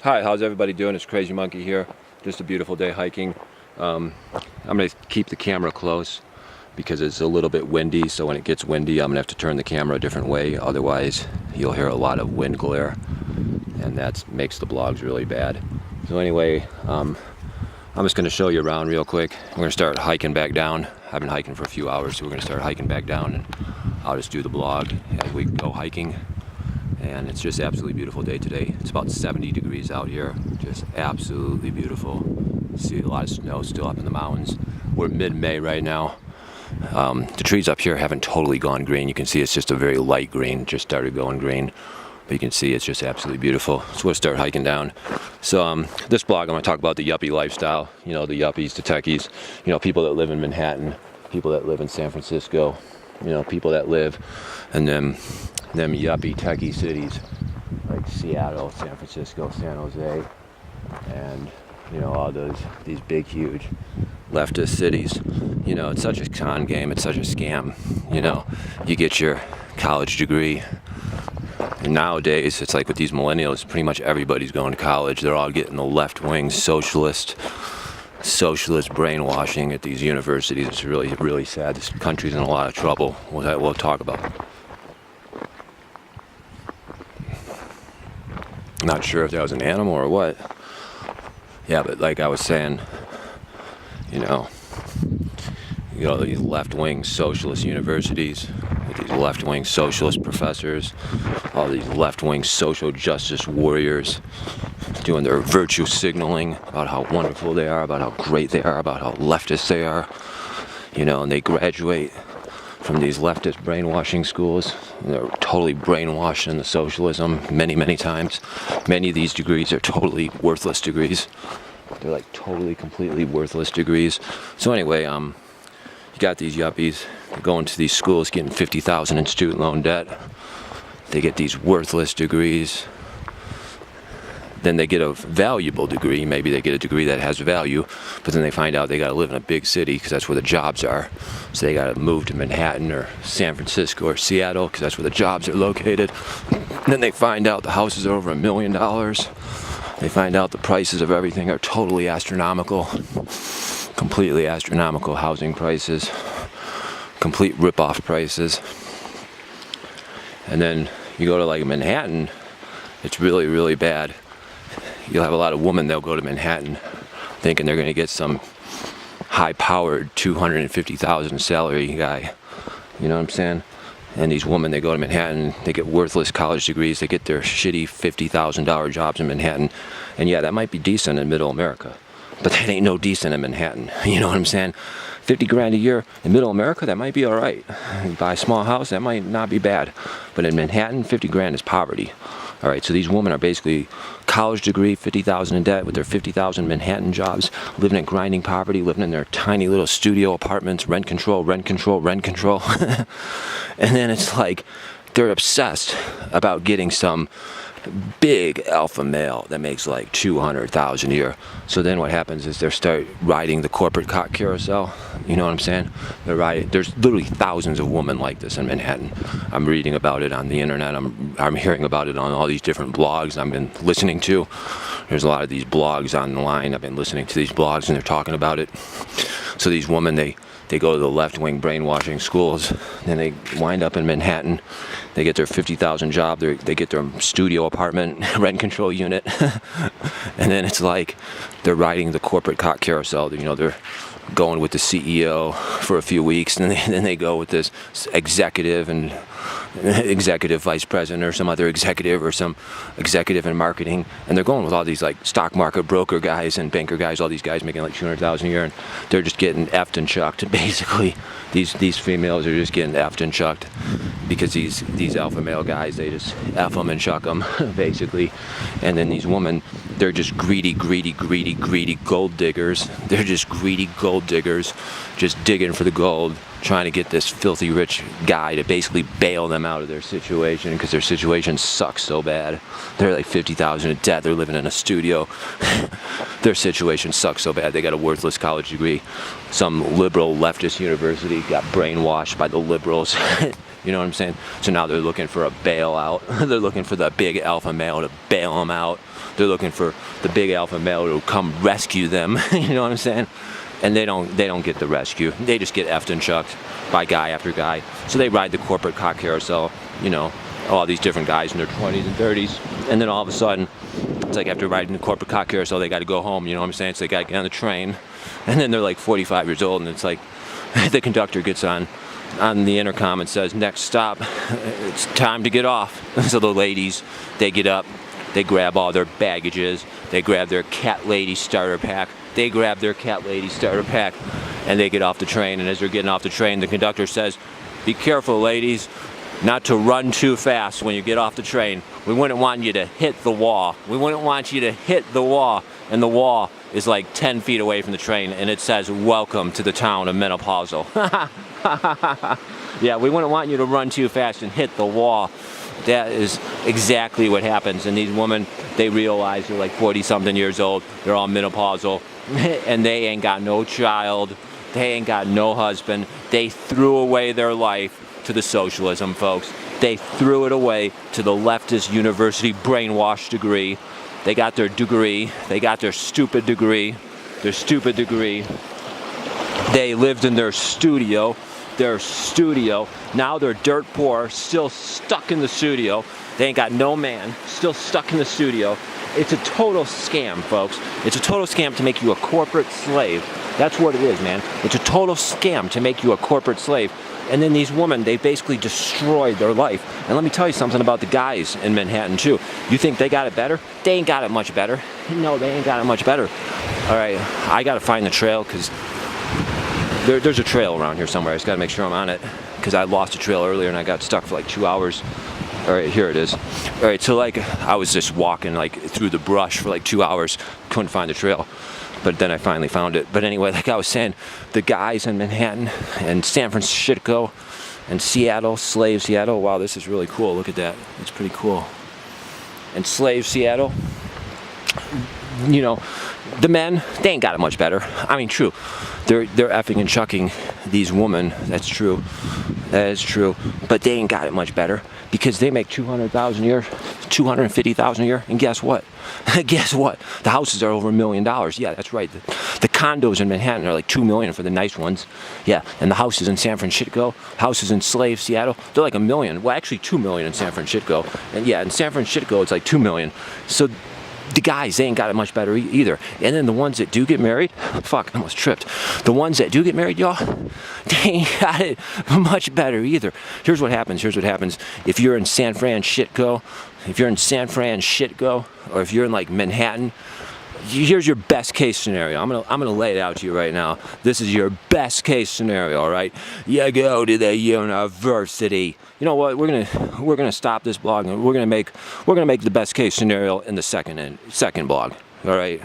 Hi, how's everybody doing? It's Crazy Monkey here. Just a beautiful day hiking. I'm going to keep the camera close because it's a little bit windy, so when it gets windy I'm going to have to turn the camera a different way, otherwise you'll hear a lot of wind glare and that makes the vlogs really bad. So anyway, I'm just going to show you around real quick. We're going to start hiking back down. I've been hiking for a few hours, so we're going to start hiking back down and I'll just do the vlog as we go hiking. And it's just absolutely beautiful day today. It's about 70 degrees out here, just absolutely beautiful. See a lot of snow still up in the mountains. We're mid-May right now. The trees up here haven't totally gone green. You can see it's just a very light green, just started going green. But you can see it's just absolutely beautiful. So we'll start hiking down. So this vlog I'm going to talk about the yuppie lifestyle. You know, the yuppies, the techies, you know, people that live in Manhattan, people that live in San Francisco, you know, people that live in them yuppie techie cities like Seattle, San Francisco, San Jose, and you know, all these big huge leftist cities. You know, it's such a con game, it's such a scam. You know, you get your college degree, and nowadays it's like with these millennials, pretty much everybody's going to college. They're all getting the left-wing socialist brainwashing at these universities. It's really, really sad. This country's in a lot of trouble. We'll talk about it. Not sure if that was an animal or what. Yeah, but like I was saying, you know, these left-wing socialist universities, these left-wing socialist professors, all these left-wing social justice warriors doing their virtue signaling about how wonderful they are, about how great they are, about how leftist they are, you know, and they graduate from these leftist brainwashing schools. They're totally brainwashed into socialism many, many times. Many of these degrees are totally worthless degrees. They're like totally, completely worthless degrees. So anyway, you got these yuppies going to these schools getting $50,000 in student loan debt. They get these worthless degrees. Then they get a valuable degree. Maybe they get a degree that has value, but then they find out they got to live in a big city because that's where the jobs are. So they got to move to Manhattan or San Francisco or Seattle because that's where the jobs are located. And then they find out the houses are over $1 million. They find out the prices of everything are totally astronomical, completely astronomical housing prices, complete rip-off prices. And then you go to like Manhattan, it's really, really bad. You'll have a lot of women, they'll go to Manhattan thinking they're going to get some high-powered $250,000 salary guy. You know what I'm saying? And these women, they go to Manhattan, they get worthless college degrees, they get their shitty $50,000 jobs in Manhattan. And yeah, that might be decent in middle America, but that ain't no decent in Manhattan. You know what I'm saying? 50 grand a year in middle America, that might be all right. You buy a small house, that might not be bad. But in Manhattan, 50 grand is poverty. All right, so these women are basically college degree, 50,000 in debt with their 50,000 Manhattan jobs, living in grinding poverty, living in their tiny little studio apartments, rent control, rent control, rent control. And then it's like they're obsessed about getting some big alpha male that makes like 200,000 a year. So then what happens is they start riding the corporate cock carousel. You know what I'm saying? They're riding. There's literally thousands of women like this in Manhattan. I'm reading about it on the internet. I'm hearing about it on all these different blogs I've been listening to. There's a lot of these blogs online. I've been listening to these blogs and they're talking about it. So these women, they go to the left-wing brainwashing schools, then they wind up in Manhattan, they get their 50,000 job, they get their studio apartment, rent control unit, and then it's like they're riding the corporate cock carousel. You know, they're going with the CEO for a few weeks, and then they go with this executive and executive vice president or some other executive or some executive in marketing, and they're going with all these like stock market broker guys and banker guys, all these guys making like 200,000 a year, and they're just getting effed and chucked. Basically, these females are just getting effed and chucked because these alpha male guys, they just F them and chuck them, basically. And then these women, they're just greedy gold diggers. They're just greedy gold diggers, just digging for the gold, trying to get this filthy rich guy to basically bail them out of their situation because their situation sucks so bad. They're like 50,000 in debt. They're living in a studio. Their situation sucks so bad. They got a worthless college degree. Some liberal leftist university got brainwashed by the liberals You know what I'm saying? So now they're looking for a bailout. They're looking for the big alpha male to bail them out. They're looking for the big alpha male to come rescue them. You know what I'm saying? And they don't get the rescue. They just get effed and chucked by guy after guy. So they ride the corporate cock carousel, you know, all these different guys in their 20s and 30s. And then all of a sudden, it's like after riding the corporate cock carousel, they got to go home, you know what I'm saying? So they got to get on the train. And then they're like 45 years old, and it's like the conductor gets on the intercom and says, next stop, it's time to get off. So the ladies, they get up, they grab all their baggages, they grab their cat lady starter pack, and they get off the train. And as they're getting off the train, the conductor says, be careful, ladies, not to run too fast when you get off the train. We wouldn't want you to hit the wall. We wouldn't want you to hit the wall. And the wall is like 10 feet away from the train, and it says, welcome to the town of menopausal. Yeah, we wouldn't want you to run too fast and hit the wall. That is exactly what happens. And these women, they realize they're like 40-something years old. They're all menopausal, and they ain't got no child. They ain't got no husband. They threw away their life to the socialism, folks. They threw it away to the leftist university brainwash degree. They got their degree. They got their stupid degree. They lived in their studio. Now they're dirt poor, still stuck in the studio. They ain't got no man, still stuck in the studio. It's a total scam, folks. It's a total scam to make you a corporate slave. That's what it is, man. It's a total scam to make you a corporate slave. And then these women, they basically destroyed their life. And let me tell you something about the guys in Manhattan, too. You think they got it better? They ain't got it much better. No, they ain't got it much better. All right, I got to find the trail, because there's a trail around here somewhere. I just got to make sure I'm on it, because I lost a trail earlier and I got stuck for like 2 hours. All right, here it is. All right, so like I was just walking like through the brush for like 2 hours, couldn't find the trail. But then I finally found it. But anyway, like I was saying, the guys in Manhattan and San Francisco and Seattle, Slave Seattle. Wow, this is really cool. Look at that. It's pretty cool. And Slave Seattle, you know, the men, they ain't got it much better. I mean, true. They're effing and chucking these women. That's true. That is true. But they ain't got it much better, because they make $200,000 a year, $250,000 a year, and guess what? Guess what? The houses are over $1 million. Yeah, that's right. The condos in Manhattan are like $2 million for the nice ones. Yeah, and the houses in San Francisco, houses in Slave Seattle, they're like $1 million. Well, actually $2 million in San Francisco. And yeah, in San Francisco it's like $2 million. So the guys, they ain't got it much better either. And then the ones that do get married, fuck, I almost tripped. The ones that do get married, y'all, they ain't got it much better either. Here's what happens. If you're in San Francisco, or if you're in like Manhattan, here's your best case scenario. I'm gonna lay it out to you right now. This is your best case scenario, all right? You go to the university. You know what? We're gonna stop this blog, and we're gonna make the best case scenario in the second blog. All right.